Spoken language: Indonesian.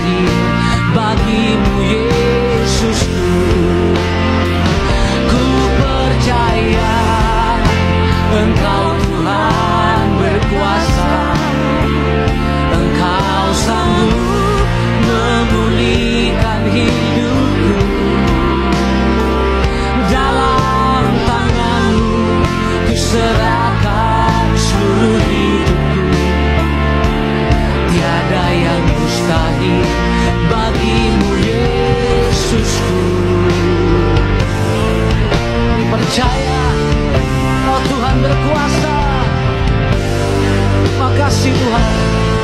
mustahil bagimu, Yesusku. Ku percaya Engkau Tuhan berkuasa, Engkau sanggup memulihkan hidupku. Dalam tangan-Mu ku serahkan seluruh hidupku. Tiada yang mustahil bagimu, Yesusku. Percaya Oh Tuhan berkuasa. Makasih Tuhan.